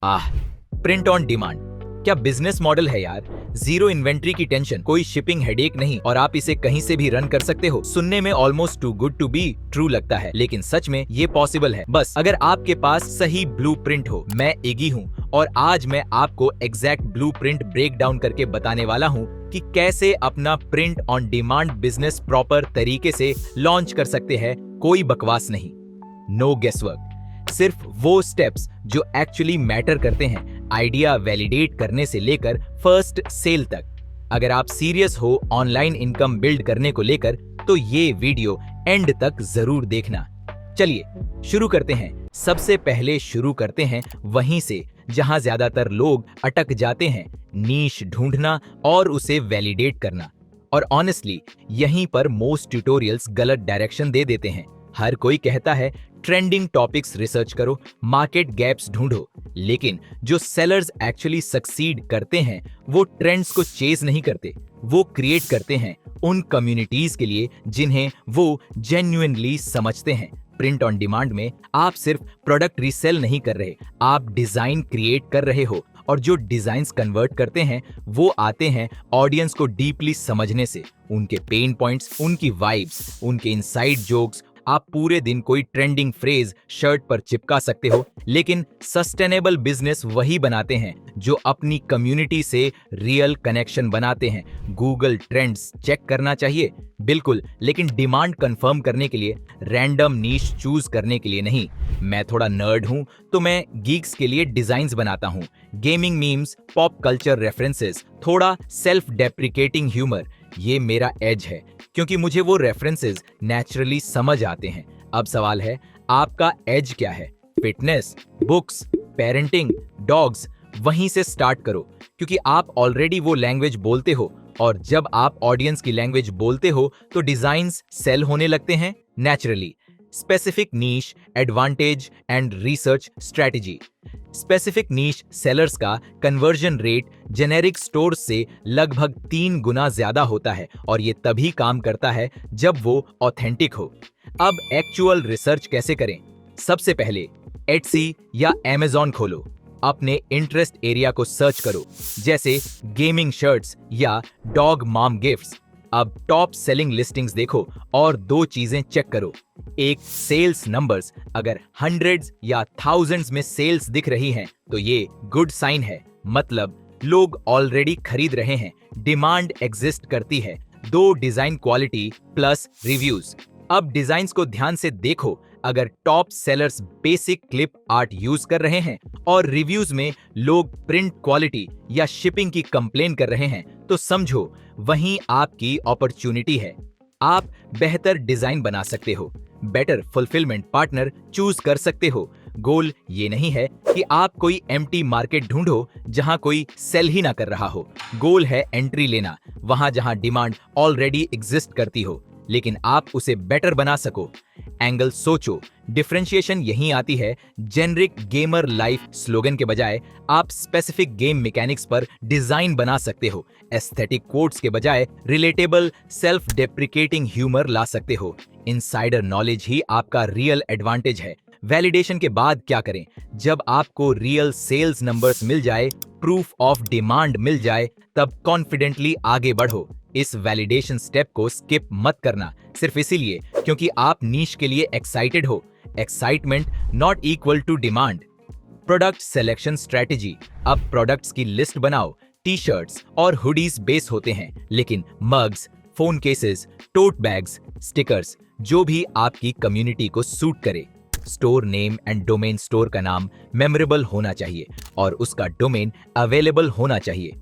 Ah, print on demand क्या business model है यार। जीरो इन्वेंट्री की टेंशन, कोई शिपिंग हेडेक नहीं और आप इसे कहीं से भी रन कर सकते हो। सुनने में almost too good to be true लगता है, लेकिन सच में ये पॉसिबल है, बस अगर आपके पास सही ब्लूप्रिंट हो। मैं इगी हूँ और आज मैं आपको एग्जैक्ट ब्लूप्रिंट ब्रेक डाउन करके बताने वाला हूँ कि कैसे अपना print on demand business proper तरीके से लॉन्च कर सकते हैं। कोई बकवास नहीं, नो गेसवर्क, सिर्फ वो स्टेप्स जो एक्चुअली मैटर करते हैं, आइडिया वैलिडेट करने से लेकर फर्स्ट सेल तक। अगर आप सीरियस हो ऑनलाइन इनकम बिल्ड करने को लेकर तो ये वीडियो एंड तक जरूर देखना। चलिए शुरू करते हैं। सबसे पहले शुरू करते हैं वहीं से जहां ज्यादातर लोग अटक जाते हैं, नीश ढूंढना और उसे वैलिडेट करना। और ऑनेस्टली यहीं पर मोस्ट ट्यूटोरियल्स गलत डायरेक्शन दे देते हैं। हर कोई कहता है ट्रेंडिंग टॉपिक्स रिसर्च करो, मार्केट गैप्स ढूंढो, लेकिन जो सेलर्स एक्चुअली सक्सीड करते हैं वो ट्रेंड्स को चेज नहीं करते, वो क्रिएट करते हैं उन कम्युनिटीज के लिए जिन्हें वो जेन्युइनली समझते हैं। प्रिंट ऑन डिमांड में आप सिर्फ प्रोडक्ट रीसेल नहीं कर रहे, आप डिजाइन क्रिएट कर रहे हो, और जो डिजाइन्स कन्वर्ट करते हैं वो आते हैं ऑडियंस को डीपली समझने से। उनके पेन पॉइंट्स, उनकी वाइब्स, उनके इनसाइड जोक्स। आप पूरे दिन कोई ट्रेंडिंग फ्रेज शर्ट पर चिपका सकते हो, लेकिन सस्टेनेबल बिजनेस वही बनाते हैं जो अपनी कम्युनिटी से रियल कनेक्शन बनाते हैं। गूगल ट्रेंड्स चेक करना चाहिए बिल्कुल, लेकिन डिमांड कंफर्म करने के लिए, रैंडम नीश चूज करने के लिए नहीं। मैं थोड़ा नर्ड हूं तो मैं गीक्स के लिए डिजाइन्स बनाता हूं, gaming memes, pop culture references, थोड़ा सेल्फ डेप्रिकेटिंग ह्यूमर। ये मेरा एज है क्योंकि मुझे वो रेफरेंसेस नेचुरली समझ आते हैं। अब सवाल है, आपका एज क्या है? Fitness, books, parenting, dogs? वहीं से स्टार्ट करो क्योंकि आप ऑलरेडी वो लैंग्वेज बोलते हो, और जब आप ऑडियंस की लैंग्वेज बोलते हो तो डिजाइन्स सेल होने लगते हैं naturally. Specific niche, advantage and research strategy. Specific niche sellers का कन्वर्जन रेट जेनेरिक स्टोर्स से लगभग 3 गुना ज्यादा होता है, और ये तभी काम करता है जब वो ऑथेंटिक हो। अब एक्चुअल रिसर्च कैसे करें? सबसे पहले एटसी या Amazon खोलो, अपने इंटरेस्ट एरिया को सर्च करो, जैसे गेमिंग शर्ट्स या डॉग मॉम गिफ्ट्स। अब टॉप सेलिंग लिस्टिंग्स देखो और दो चीजें चेक करो। एक, सेल्स नंबर्स। अगर हंड्रेड्स या थाउजेंड्स में सेल्स दिख रही हैं तो ये गुड साइन है, मतलब लोग ऑलरेडी खरीद रहे हैं, डिमांड एग्जिस्ट करती है। दो, डिजाइन क्वालिटी प्लस रिव्यूज। अब डिजाइन्स को ध्यान से देखो, अगर top sellers basic clip art use कर रहे हैं और रिव्यूज में लोग प्रिंट क्वालिटी या शिपिंग की कंप्लेन कर रहे हैं तो समझो वहीं आपकी अपॉर्चुनिटी है। आप बेहतर डिजाइन बना सकते हो, बेटर फुलफिलमेंट पार्टनर चूज कर सकते हो। गोल ये नहीं है कि आप कोई एम्प्टी मार्केट ढूंढो जहां कोई सेल ही ना कर रहा हो। गोल है एंट्री लेना वहां जहां डिमांड ऑलरेडी एग्जिस्ट करती हो, लेकिन आप उसे बेटर बना सको। एंगल सोचो, डिफरेंशिएशन यहीं आती है। जेनरिक गेमर लाइफ स्लोगन के बजाय आप स्पेसिफिक गेम मैकेनिक्स पर डिजाइन बना सकते हो। एस्थेटिक कोट्स के बजाय रिलेटेबल सेल्फ डेप्रिकेटिंग ह्यूमर ला सकते हो। इनसाइडर नॉलेज ही आपका रियल एडवांटेज है। वैलिडेशन के बाद क्या करें? जब आपको रियल सेल्स नंबर्स मिल जाए, प्रूफ ऑफ डिमांड मिल जाए, तब कॉन्फिडेंटली आगे बढ़ो। इस वैलिडेशन स्टेप को स्किप मत करना, सिर्फ इसीलिए क्योंकि आप नीश के लिए एक्साइटेड हो। Excitement not equal to demand. Product selection strategy. अब प्रोडक्ट्स की लिस्ट बनाओ। टी शर्ट्स और हुडीज बेस होते हैं, लेकिन mugs, phone cases, tote bags, stickers, जो भी आपकी कम्युनिटी को सूट करे। Store name and domain. Store का नाम मेमोरेबल होना चाहिए और उसका डोमेन अवेलेबल होना चाहिए।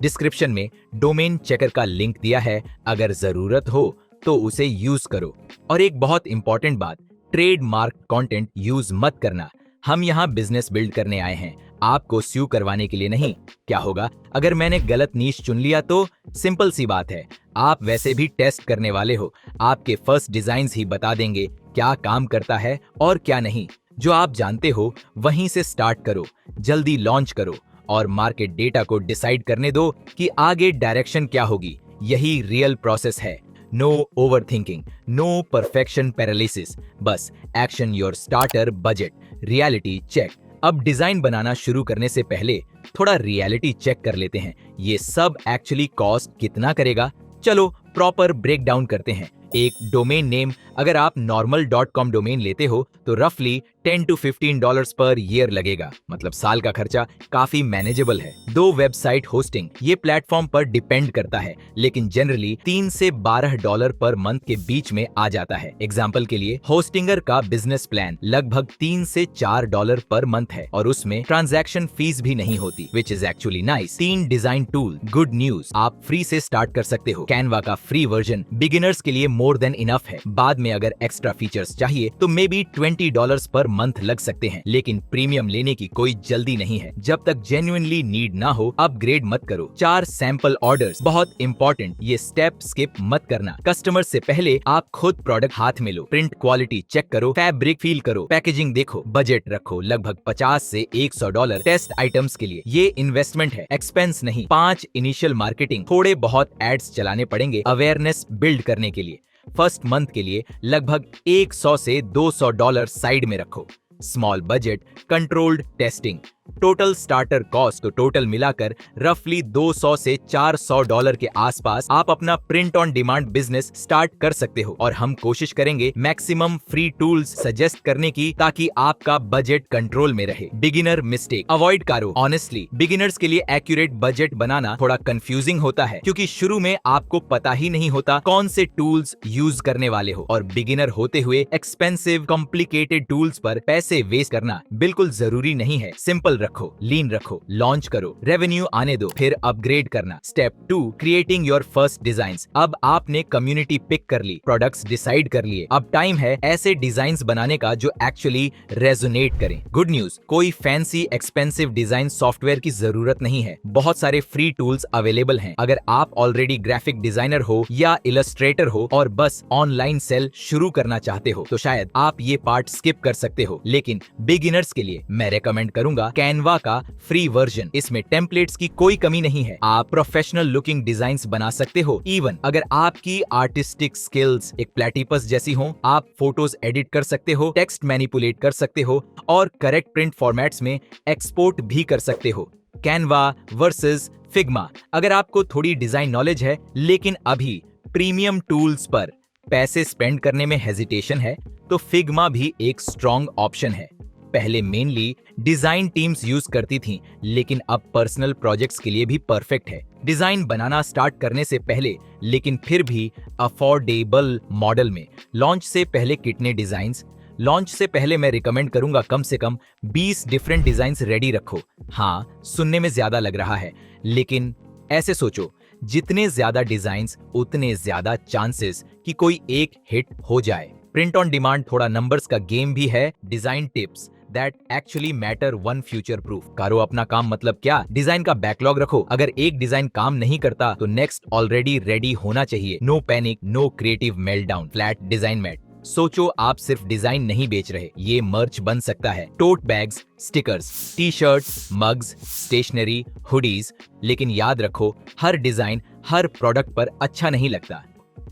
डिस्क्रिप्शन में डोमेन चेकर का लिंक दिया है, अगर जरूरत हो तो उसे यूज करो। और एक बहुत इंपॉर्टेंट बात, ट्रेडमार्क कंटेंट यूज मत करना। हम यहाँ बिजनेस बिल्ड करने आए हैं, आपको स्यू करवाने के लिए नहीं। क्या होगा अगर मैंने गलत नीश चुन लिया? तो सिंपल सी बात है, आप वैसे भी टेस्ट करने वाले हो। आपके फर्स्ट डिजाइन्स ही बता देंगे क्या काम करता है और क्या नहीं। जो आप जानते हो वहीं से स्टार्ट करो, जल्दी लॉन्च करो और मार्केट डेटा को डिसाइड करने दो कि आगे डायरेक्शन क्या होगी। यही रियल प्रोसेस है। No overthinking, no perfection paralysis, बस action your starter budget, reality check. अब डिजाइन बनाना शुरू करने से पहले थोड़ा रियलिटी चेक कर लेते हैं। ये सब एक्चुअली कॉस्ट कितना करेगा? चलो प्रॉपर ब्रेक डाउन करते हैं। एक डोमेन नेम, अगर आप normal.com डोमेन लेते हो तो रफली $10 to $15 पर ईयर लगेगा, मतलब साल का खर्चा काफी मैनेजेबल है। 2 वेबसाइट होस्टिंग, ये प्लेटफॉर्म पर डिपेंड करता है, लेकिन जनरली $3 से $12 पर मंथ के बीच में आ जाता है। एग्जाम्पल के लिए होस्टिंगर का बिजनेस प्लान लगभग $3 से $4 पर मंथ है और उसमें ट्रांजैक्शन फीस भी नहीं होती, which is actually nice. 3 design tool, good news, आप फ्री से स्टार्ट कर सकते हो। कैनवा का फ्री वर्जन बिगिनर्स के लिए मोर देन इनफ है। बाद में अगर एक्स्ट्रा फीचर्स चाहिए तो मे बी $20 पर मंथ लग सकते हैं, लेकिन प्रीमियम लेने की कोई जल्दी नहीं है। जब तक जेन्युइनली नीड ना हो अपग्रेड मत करो। 4 सैंपल ऑर्डर्स, बहुत इंपॉर्टेंट, ये स्टेप स्किप मत करना। कस्टमर से पहले आप खुद प्रोडक्ट हाथ में लो, प्रिंट क्वालिटी चेक करो, फैब्रिक फील करो, पैकेजिंग देखो, बजट रखो लगभग $50 से $100 टेस्ट आइटम्स के लिए। ये इन्वेस्टमेंट है, एक्सपेंस नहीं। 5 इनिशियल मार्केटिंग, थोड़े बहुत एड्स चलाने पड़ेंगे अवेयरनेस बिल्ड करने के लिए। फर्स्ट मंथ के लिए लगभग $100 से $200 साइड में रखो। Small budget, controlled testing, total starter cost, तो टोटल मिलाकर रफली $200 से $400 के आसपास आप अपना print on demand business start कर सकते हो। और हम कोशिश करेंगे मैक्सिमम फ्री टूल्स सजेस्ट करने की, ताकि आपका बजट कंट्रोल में रहे। बिगिनर मिस्टेक अवॉइड करो। ऑनेस्टली बिगिनर्स के लिए एक्यूरेट बजट बनाना थोड़ा कंफ्यूजिंग होता है, क्योंकि शुरू में आपको पता ही नहीं होता कौन से टूल्स यूज करने वाले हो, और बिगिनर होते हुए एक्सपेंसिव कॉम्प्लिकेटेड टूल्स पर पैसे वेस्ट करना बिल्कुल जरूरी नहीं है। सिंपल रखो, लीन रखो, लॉन्च करो, रेवेन्यू आने दो, फिर अपग्रेड करना। Step 2, creating your first designs. अब आपने कम्युनिटी पिक कर ली, प्रोडक्ट्स डिसाइड कर लिए, अब टाइम है ऐसे डिजाइन्स बनाने का जो एक्चुअली रेजोनेट करें। गुड न्यूज, कोई फैंसी एक्सपेंसिव डिजाइन सॉफ्टवेयर की जरूरत नहीं है, बहुत सारे फ्री टूल्स अवेलेबल हैं। अगर आप ऑलरेडी ग्राफिक डिजाइनर हो या इलस्ट्रेटर हो और बस ऑनलाइन सेल शुरू करना चाहते हो तो शायद आप ये पार्ट स्किप कर सकते हो, लेकिन बिगिनर्स के लिए मैं रेकमेंड करूंगा कैनवा का फ्री वर्जन। इसमें टेम्पलेट्स की कोई कमी नहीं है, आप प्रोफेशनल लुकिंग डिजाइन्स बना सकते हो। इवन अगर आपकी आर्टिस्टिक स्किल्स एक प्लेटिपस जैसी हो, आप फोटोज एडिट कर सकते हो, टेक्स्ट मैनिपुलेट कर सकते हो और करेक्ट प्रिंट फॉर्मेट्स में एक्सपोर्ट भी कर सकते हो। कैनवा वर्सेस फिग्मा, अगर आपको थोड़ी डिजाइन नॉलेज है लेकिन अभी प्रीमियम टूल्स पर पैसे स्पेंड करने में हेजिटेशन है तो फिग्मा भी एक स्ट्रॉन्ग ऑप्शन है। पहले मेनली डिजाइन टीम्स यूज करती थीं, लेकिन अब पर्सनल प्रोजेक्ट्स के लिए भी परफेक्ट है। डिजाइन बनाना स्टार्ट करने से पहले, लेकिन फिर भी अफोर्डेबल मॉडल में। लॉन्च से पहले कितने डिजाइन्स? लॉन्च से पहले मैं रिकमेंड करूंगा कम से कम 20 डिफरेंट डिजाइन्स रेडी रखो। हाँ, सुनने में ज्यादा लग रहा है, लेकिन ऐसे सोचो, जितने ज्यादा डिजाइन्स उतने ज्यादा चांसेस कि कोई एक हिट हो जाए। प्रिंट ऑन डिमांड थोड़ा नंबर्स का गेम भी है। Design tips that actually matter, one future proof. करो अपना काम, मतलब क्या? डिजाइन का बैकलॉग रखो। अगर एक डिजाइन काम नहीं करता तो नेक्स्ट ऑलरेडी रेडी होना चाहिए। No panic, no creative meltdown. Flat design matte, सोचो आप सिर्फ डिजाइन नहीं बेच रहे, ये मर्च बन सकता है। Tote bags, stickers, T shirt, mugs, stationery, hoodies. लेकिन याद रखो, हर डिजाइन हर प्रोडक्ट पर अच्छा नहीं लगता।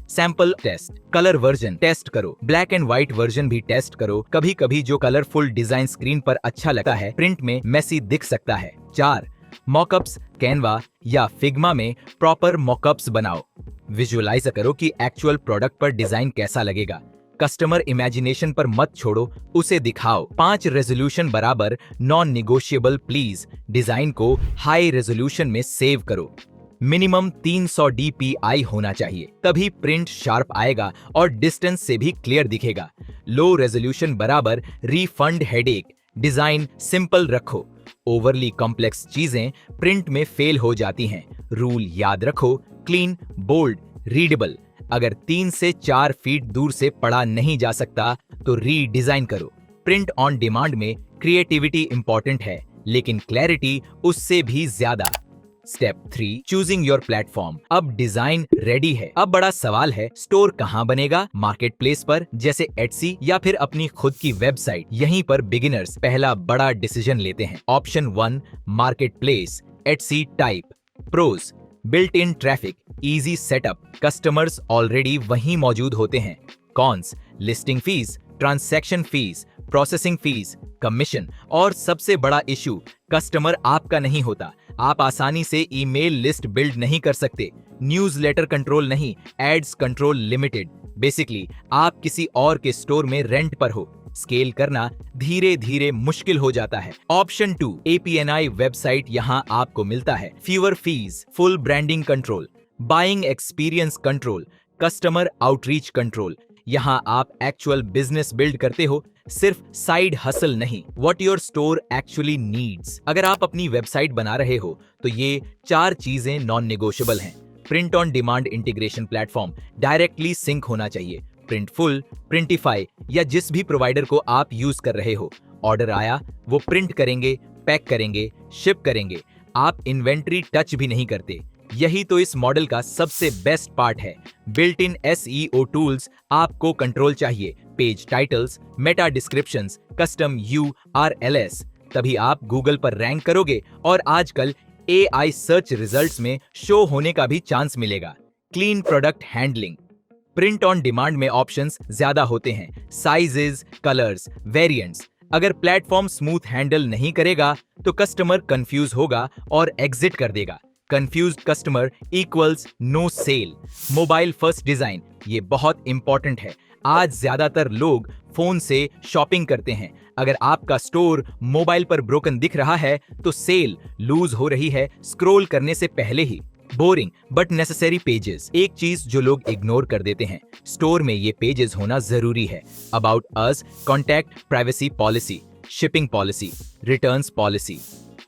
Sample test, colour version test करो, ब्लैक एंड व्हाइट वर्जन भी टेस्ट करो। कभी कभी जो कलरफुल डिजाइन स्क्रीन पर अच्छा लगता है, प्रिंट में मेसी दिख सकता है। 4 मॉकअप्स, कैनवा या फिग्मा में प्रॉपर मॉकअप्स बनाओ। विजुअलाइज करो कि एक्चुअल प्रोडक्ट पर डिजाइन कैसा लगेगा। कस्टमर इमेजिनेशन पर मत छोड़ो, उसे दिखाओ। 5 रेजोल्यूशन बराबर नॉन निगोशिएबल प्लीज। डिजाइन को हाई रेजोल्यूशन में सेव करो। मिनिमम 300 DPI होना चाहिए, तभी प्रिंट शार्प आएगा और डिस्टेंस से भी क्लियर दिखेगा। लो रेजोल्यूशन बराबर रिफंड हेडेक। डिजाइन सिंपल रखो, ओवरली कॉम्प्लेक्स चीजें प्रिंट में फेल हो जाती हैं। रूल याद रखो, क्लीन, बोल्ड, रीडेबल। अगर 3 से 4 फीट दूर से पढ़ा नहीं जा सकता तो रीडिजाइन करो। प्रिंट ऑन डिमांड में क्रिएटिविटी इंपॉर्टेंट है, लेकिन क्लैरिटी उससे भी ज्यादा। Step 3, choosing your platform. अब डिजाइन रेडी है, अब बड़ा सवाल है स्टोर कहां बनेगा? मार्केट प्लेस पर जैसे एटसी या फिर अपनी खुद की वेबसाइट? यहीं पर बिगिनर्स पहला बड़ा डिसीजन लेते हैं। Option 1, market place, Etsy type. Pros, built in traffic, easy setup, customers already वहीं मौजूद होते हैं। Cons, listing fees, transaction fees, processing fees, commission और सबसे बड़ा इशू, कस्टमर आपका नहीं होता। आप आसानी से ईमेल लिस्ट बिल्ड नहीं कर सकते, न्यूज़लेटर कंट्रोल नहीं, एड्स कंट्रोल लिमिटेड। बेसिकली आप किसी और के स्टोर में रेंट पर हो। स्केल करना धीरे धीरे मुश्किल हो जाता है। ऑप्शन 2, APNI वेबसाइट यहां आपको मिलता है। Fewer fees, full branding control, buying experience control, customer outreach control. यहां आप एक्चुअल बिजनेस बिल्ड करते हो, सिर्फ साइड हसल नहीं। What your store actually needs. अगर आप अपनी वेबसाइट बना रहे हो तो ये 4 चीजें नॉन नेगोशिएबल हैं। Print on demand integration platform directly sync होना चाहिए। प्रिंटफुल, प्रिंटिफाई या जिस भी प्रोवाइडर को आप यूज कर रहे हो, ऑर्डर आया वो प्रिंट करेंगे, पैक करेंगे, शिप करेंगे। आप इन्वेंट्री टच भी नहीं करते। यही तो इस मॉडल का सबसे बेस्ट पार्ट है। बिल्ट इन SEO टूल्स आपको कंट्रोल चाहिए। Page titles, Meta descriptions, custom URLs, तभी आप गूगल पर रैंक करोगे और आजकल AI सर्च रिजल्ट्स में शो होने का भी चांस मिलेगा। Clean product handling. Print on demand में ऑप्शंस ज्यादा होते हैं, साइजेस, कलर्स, वेरिएंट्स। अगर प्लेटफॉर्म स्मूथ हैंडल नहीं करेगा तो कस्टमर कंफ्यूज होगा और एग्जिट कर देगा। Confused customer equals no sale. Mobile first design, ये बहुत इंपॉर्टेंट है। आज ज्यादातर लोग फोन से शॉपिंग करते हैं। अगर आपका स्टोर मोबाइल पर ब्रोकन दिख रहा है तो सेल लूज हो रही है स्क्रॉल करने से पहले ही। बोरिंग बट नेसेसरी पेजेस, एक चीज जो लोग इग्नोर कर देते हैं। स्टोर में ये पेजेस होना जरूरी है। About us, contact, privacy policy, shipping policy, returns policy.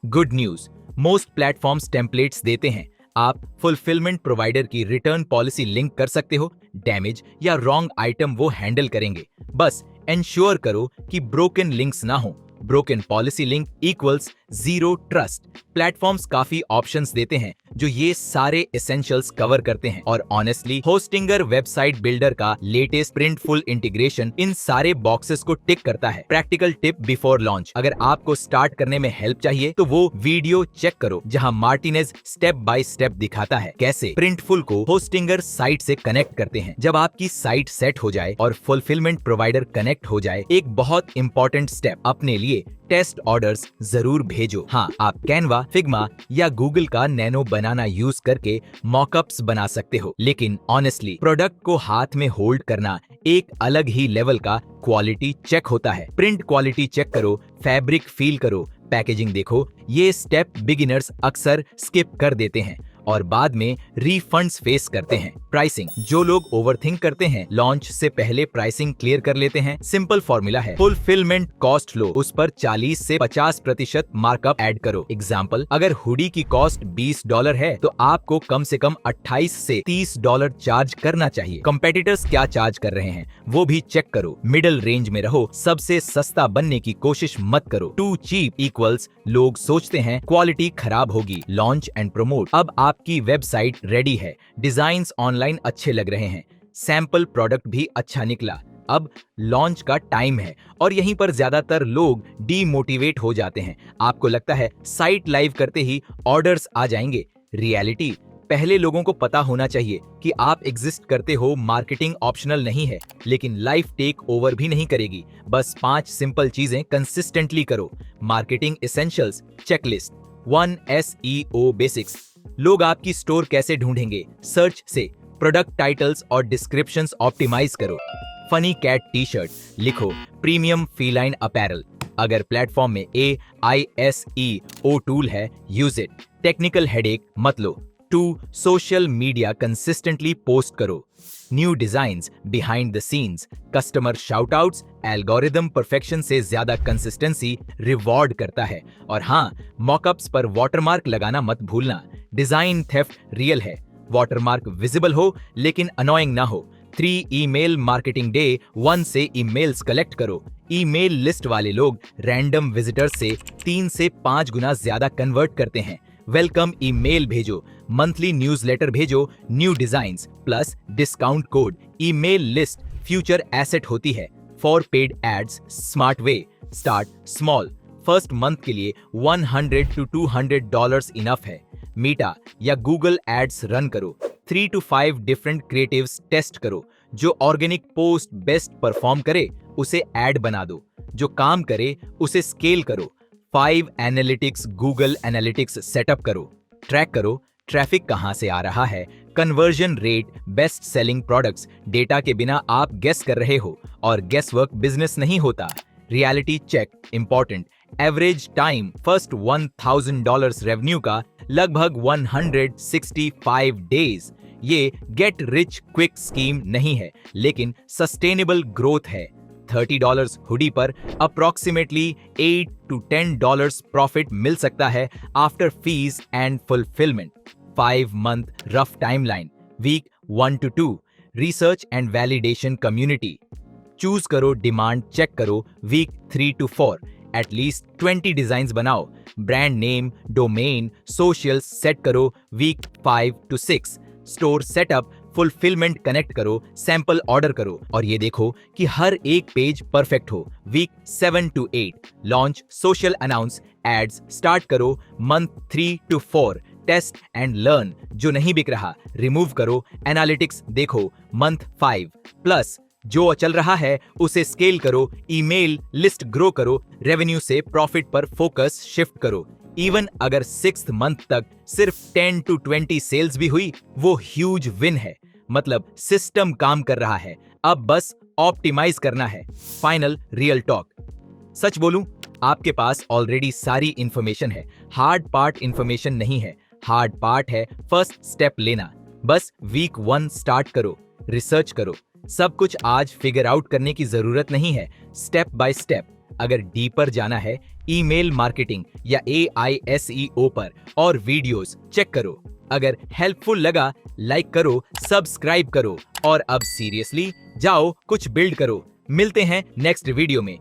Good news, most platforms templates देते हैं। आप फुलफिलमेंट प्रोवाइडर की रिटर्न पॉलिसी लिंक कर सकते हो। डैमेज या रॉन्ग आइटम वो हैंडल करेंगे। बस एंश्योर करो कि ब्रोकन लिंक्स ना हो। Broken policy link equals zero trust. Platforms काफी ऑप्शंस देते हैं जो ये सारे एसेंशियल्स कवर करते हैं। और ऑनेस्टली होस्टिंगर वेबसाइट बिल्डर का लेटेस्ट प्रिंटफुल इंटीग्रेशन इन सारे बॉक्सेस को टिक करता है। प्रैक्टिकल टिप बिफोर लॉन्च, अगर आपको स्टार्ट करने में हेल्प चाहिए तो वो वीडियो चेक करो जहां मार्टिनेज स्टेप बाय स्टेप दिखाता है कैसे प्रिंटफुल को होस्टिंगर साइट से कनेक्ट करते हैं। जब आपकी साइट सेट हो जाए और फुलफिलमेंट प्रोवाइडर कनेक्ट हो जाए, एक बहुत इंपॉर्टेंट स्टेप, अपने लिए टेस्ट ऑर्डर्स जरूर भेजो। हाँ, आप कैनवा, फिग्मा या गूगल का नैनो बनाना यूज करके मॉकअप्स बना सकते हो, लेकिन ऑनेस्टली प्रोडक्ट को हाथ में होल्ड करना एक अलग ही लेवल का क्वालिटी चेक होता है। प्रिंट क्वालिटी चेक करो, फैब्रिक फील करो, पैकेजिंग देखो। ये स्टेप बिगिनर्स अक्सर स्किप कर देते हैं और बाद में रीफंड्स फेस करते हैं। प्राइसिंग, जो लोग ओवरथिंक करते हैं लॉन्च से पहले प्राइसिंग क्लियर कर लेते हैं। सिंपल फॉर्मूला है, फुलफिलमेंट कॉस्ट लो, उस पर 40 से 50% मार्कअप ऐड करो। एग्जाम्पल, अगर हुडी की कॉस्ट $20 है तो आपको कम से कम 28 से $30 चार्ज करना चाहिए। कंपेटिटर्स क्या चार्ज कर रहे हैं वो भी चेक करो। मिडिल रेंज में रहो, सबसे सस्ता बनने की कोशिश मत करो। टू चीप इक्वल्स लोग सोचते हैं क्वालिटी खराब होगी। Launch and promote. अब आपकी वेबसाइट रेडी है, डिजाइन्स ऑनलाइन अच्छे लग रहे हैं, सैंपल प्रोडक्ट भी अच्छा निकला। अब लॉन्च का टाइम है और यहीं पर ज्यादातर लोग डीमोटिवेट हो जाते हैं। आपको लगता है साइट लाइव करते ही ऑर्डर्स आ जाएंगे। रियलिटी, पहले लोगों को पता होना चाहिए कि आप एग्जिस्ट करते हो। मार्केटिंग ऑप्शनल नहीं है, लेकिन लाइफ टेक ओवर भी नहीं करेगी। बस 5 सिंपल चीजें कंसिस्टेंटली करो। Marketing essentials checklist. 1 SEO basics, लोग आपकी स्टोर कैसे ढूंढेंगे? सर्च से। प्रोडक्ट टाइटल्स और डिस्क्रिप्शंस ऑप्टिमाइज करो। फनी कैट टी शर्ट लिखो, प्रीमियम फीलाइन अपैरल। अगर प्लेटफॉर्म में AISEO टूल है, यूज इट। टेक्निकल हेडेक मत लो। 2 सोशल मीडिया कंसिस्टेंटली पोस्ट करो। New designs, behind the scenes, customer shoutouts. Algorithm perfection से ज्यादा कंसिस्टेंसी रिवॉर्ड करता है। और हाँ, मॉकअप्स पर वाटरमार्क लगाना मत भूलना। डिजाइन थेफ्ट रियल है। वाटरमार्क विजिबल हो लेकिन अनोइंग ना हो। 3 ईमेल मार्केटिंग डे 1 से ईमेल्स कलेक्ट करो। ईमेल लिस्ट वाले लोग रैंडम विजिटर्स से 3 से 5 गुना ज्यादा कन्वर्ट करते हैं। वेलकम ईमेल भेजो, मंथली न्यूज़लेटर भेजो, new designs plus discount code. Email list future asset होती है। For paid ads smart way, start small. First month के लिए $100 to $200 इनफ है। मीटा या गूगल एड्स रन करो। 3 to 5 डिफरेंट क्रिएटिव्स टेस्ट करो। जो ऑर्गेनिक पोस्ट बेस्ट परफॉर्म करे उसे ऐड बना दो। जो काम करे उसे स्केल करो। 5 एनालिटिक्स गूगल एनालिटिक्स सेटअप करो। ट्रैक करो ट्रैफिक कहां से आ रहा है, conversion rate, best selling products. Data के बिना आप गेस कर रहे हो और गेस वर्क बिजनेस नहीं होता। Reality check important. Average time first $1000 revenue का लगभग 165 डेज। ये गेट रिच क्विक स्कीम नहीं है, लेकिन सस्टेनेबल ग्रोथ है। $30 हुडी पर अप्रोक्सीमेटली $8 to $10 प्रॉफिट मिल सकता है after fees and fulfilment. 5 month rough timeline, week 1 to 2। Research and validation community. Choose करो, डिमांड चेक करो, वीक 3 to 4। एटलीस्ट 20 डिजाइन बनाओ। Brand name, domain, social set करो, वीक 5 to 6। Store setup, fulfilment connect करो, sample order करो और ये देखो कि हर एक पेज परफेक्ट हो, week 7 to 8। Launch, social announce, ads start करो, month 3 to 4। Test and learn, जो नहीं बिक रहा रिमूव करो, एनालिटिक्स देखो, मंथ 5। प्लस जो चल रहा है उसे स्केल करो, ईमेल लिस्ट ग्रो करो, रेवेन्यू से प्रॉफिट पर फोकस शिफ्ट करो। इवन अगर 6th मंथ तक सिर्फ 10 to 20 सेल्स भी हुई, वो ह्यूज विन है। मतलब सिस्टम काम कर रहा है, अब बस ऑप्टिमाइज करना है। फाइनल रियल टॉक, सच बोलूं, आपके पास ऑलरेडी सारी इंफॉर्मेशन है। हार्ड पार्ट इंफॉर्मेशन नहीं है, हार्ड पार्ट है फर्स्ट स्टेप लेना। बस वीक 1 स्टार्ट करो, रिसर्च करो। सब कुछ आज फिगर आउट करने की जरूरत नहीं है, स्टेप बाय स्टेप। अगर डीपर जाना है, ईमेल मार्केटिंग या AI SEO पर और वीडियोस चेक करो। अगर हेल्पफुल लगा, लाइक करो, सब्सक्राइब करो और अब सीरियसली जाओ कुछ बिल्ड करो। मिलते हैं नेक्स्ट वीडियो में।